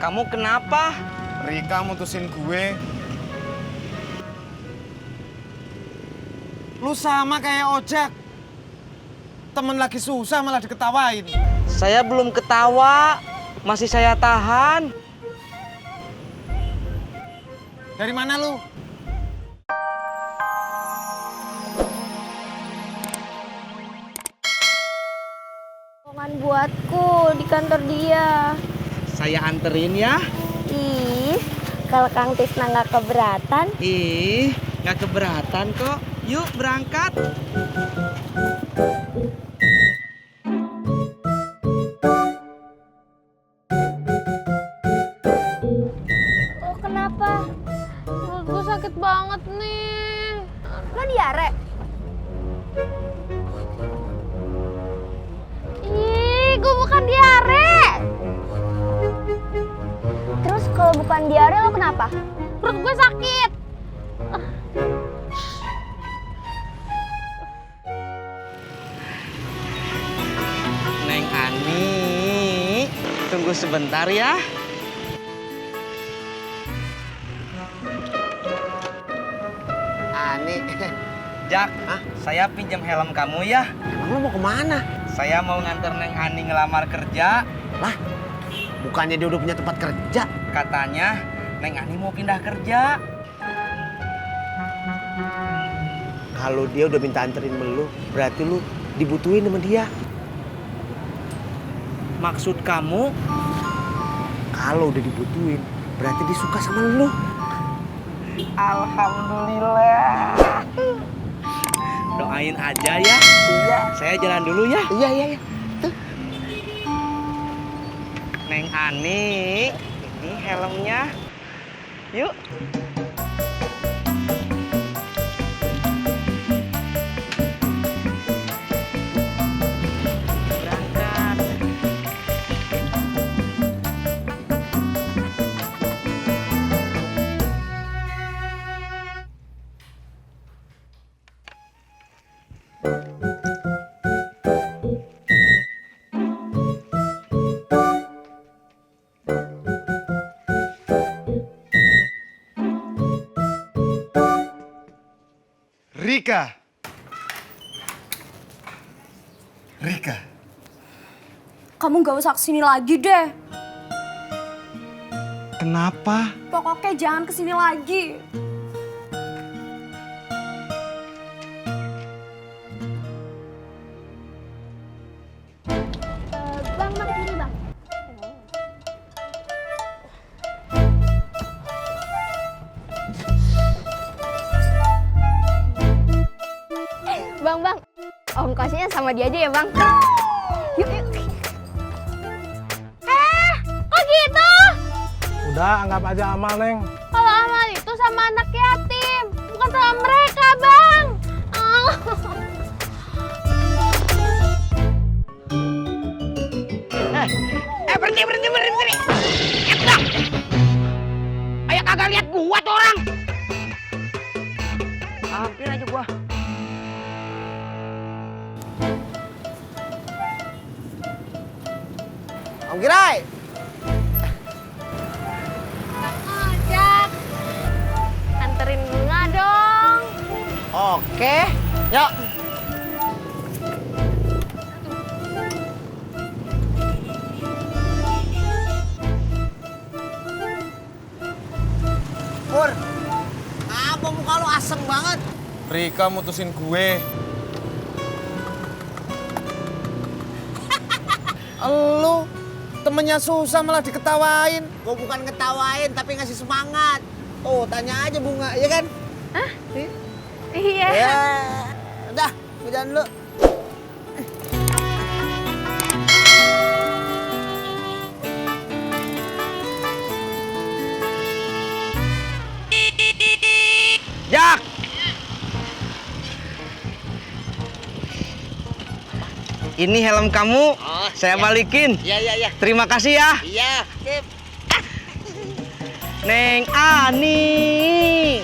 Kamu kenapa? Rika mutusin gue. Lu sama kayak ojek. Temen lagi susah malah diketawain. Saya belum ketawa. Masih saya tahan. Dari mana lu? Omongan buatku di kantor dia. Saya anterin ya. Ih, kalau Kang Tisna nggak keberatan. Ih, nggak keberatan kok. Yuk berangkat. Oh, kenapa? Perut gue sakit banget nih. Lo diare? Ih, gue bukan diare. Terus kalau bukan diare lo kenapa? Perut gue sakit. Neng Ani, tunggu sebentar ya. Ani. Jak, saya pinjam helm kamu ya. Emang lu mau kemana? Saya mau nganter Neng Ani ngelamar kerja. Lah, bukannya dia udah punya tempat kerja? Katanya Neng Ani mau pindah kerja. Kalau dia udah minta anterin lu, berarti lu dibutuhin sama dia. Maksud kamu? Kalau udah dibutuhin, berarti dia suka sama lu. Alhamdulillah. Doain aja ya. Iya. Saya jalan dulu ya. Iya. Neng Ani, ini helmnya. Yuk. Berangkat. Rika. Kamu gak usah kesini lagi deh. Kenapa? Pokoknya jangan kesini lagi. Bang, ini bang. Bang, ongkosnya sama dia aja ya bang. Yuk. Kok gitu? Udah, anggap aja amal, Neng. Kalau amal itu sama anak yatim, bukan sama mereka, Bang. Berhenti. Dong. Ayo kagak lihat gua tuh orang. Hampir aja gua. Om Girai. Ojak, anterin bunga dong. Oke. Yuk. Pur, apa muka lu asem banget? Rika mutusin gue. Lu temennya susah malah diketawain. Gue bukan ngetawain tapi ngasih semangat. Oh, tanya aja Bunga, ya kan? Iya. Ya, udah, gue jalan dulu. Jak. Ini helm kamu. Saya balikin. Iya. Terima kasih ya. Iya. Sip. Neng Ani.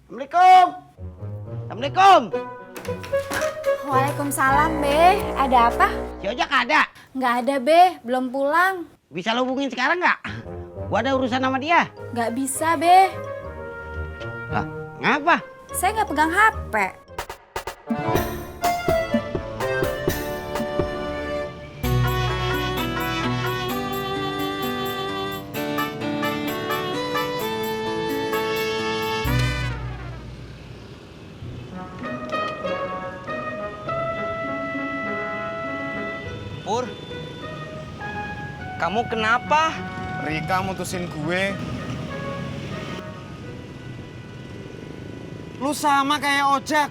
Assalamualaikum. Assalamualaikum. Waalaikumsalam, Be. Ada apa? Si Ojak ada? Nggak ada, Be. Belum pulang. Bisa lo hubungin sekarang nggak? Gua ada urusan sama dia. Nggak bisa, Be. Lah, ngapa? Saya nggak pegang HP. Pur, kamu kenapa? Rika mutusin gue. Lu sama kayak ojek.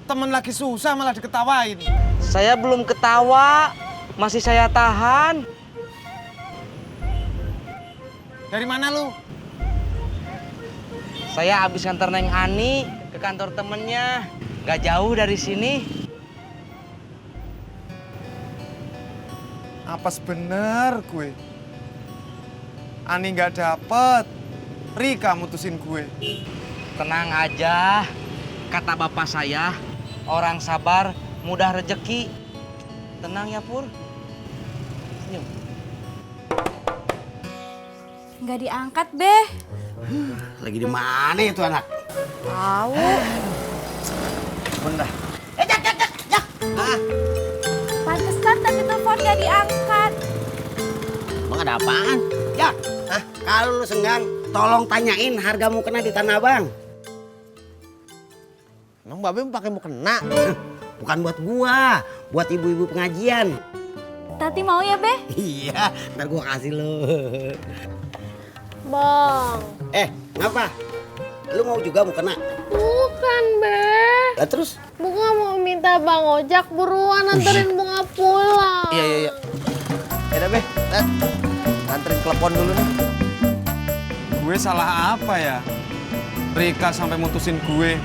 Temen lagi susah malah diketawain. Saya belum ketawa, masih saya tahan. Dari mana lu? Saya habis nganter Neng Ani ke kantor temennya. Gak jauh dari sini. Apes bener gue. Ani nggak dapet. Rika mutusin gue. Tenang aja, kata bapak saya, orang sabar mudah rejeki. Tenang ya Pur. Senyum. Nggak diangkat, Be. Lagi di mana itu anak? Tahu. Bentar. Jak. Pantesan tadi telepon nggak diangkat. Bang ada apaan? Jak. Kalau lu senggang, tolong tanyain harga mukena di Tanah Abang. Emang Babe mau pakai mukena? Bukan buat gua, buat ibu-ibu pengajian. Tati mau ya, Be? Iya, ntar gua kasih lo. Bang. Ngapa? Lu mau juga mukena? Bukan, Be. Lah terus? Bunga mau minta Bang Ojak buruan anterin Bunga pulang. Iya. Yaudah Be, nganterin telepon dulu nih. Gue salah apa ya? Rika sampai mutusin gue.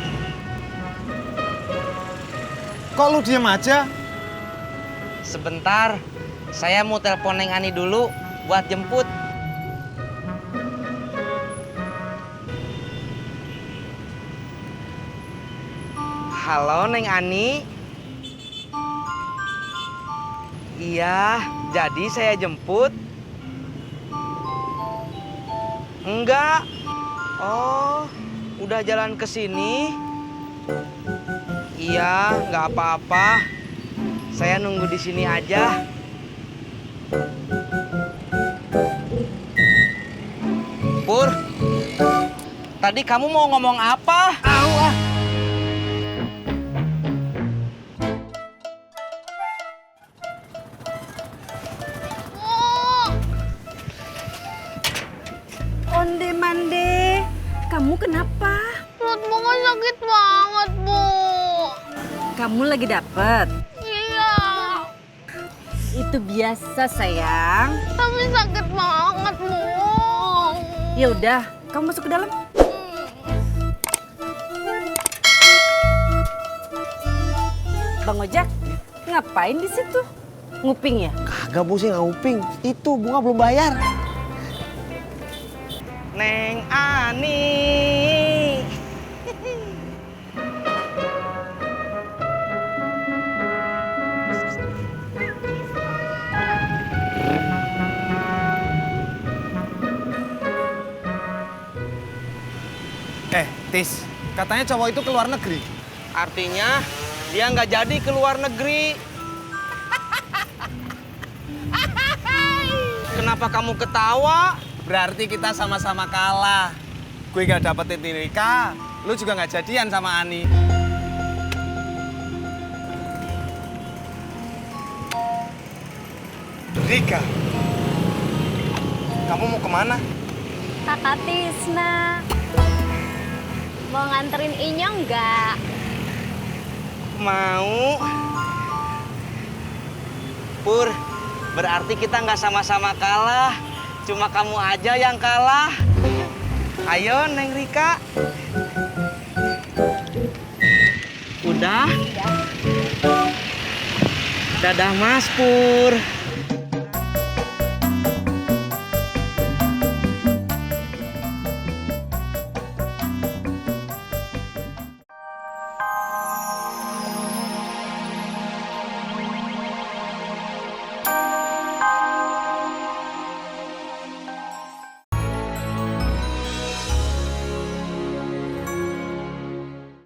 Kok lu diem aja? Sebentar, saya mau telepon Neng Ani dulu buat jemput. Halo Neng Ani. Iya, jadi saya jemput. Enggak. Oh, udah jalan ke sini. Iya, nggak apa-apa. Saya nunggu di sini aja. Pur, tadi kamu mau ngomong apa? Onde mande, kamu kenapa? Perut Bunga sakit banget, Bu. Kamu lagi dapet? Iya, Itu biasa sayang. tapi sakit banget, Bu. Ya udah, kamu masuk ke dalam. Bang Ojak, ngapain di situ? Nguping ya? Kagak Bu sih nguping. Itu Bunga belum bayar. Neng Ani. Tis, katanya cowok itu ke luar negeri. Artinya dia nggak jadi ke luar negeri. Kenapa kamu ketawa? Berarti kita sama-sama kalah. Gue gak dapetin Rika, lu juga gak jadian sama Ani. Rika, kamu mau kemana? Kakak Tisna. Mau nganterin Inyong nggak? Mau. Pur, berarti kita nggak sama-sama kalah. Cuma kamu aja yang kalah. Ayo, Neng Rika. Udah? Dadah Mas Pur.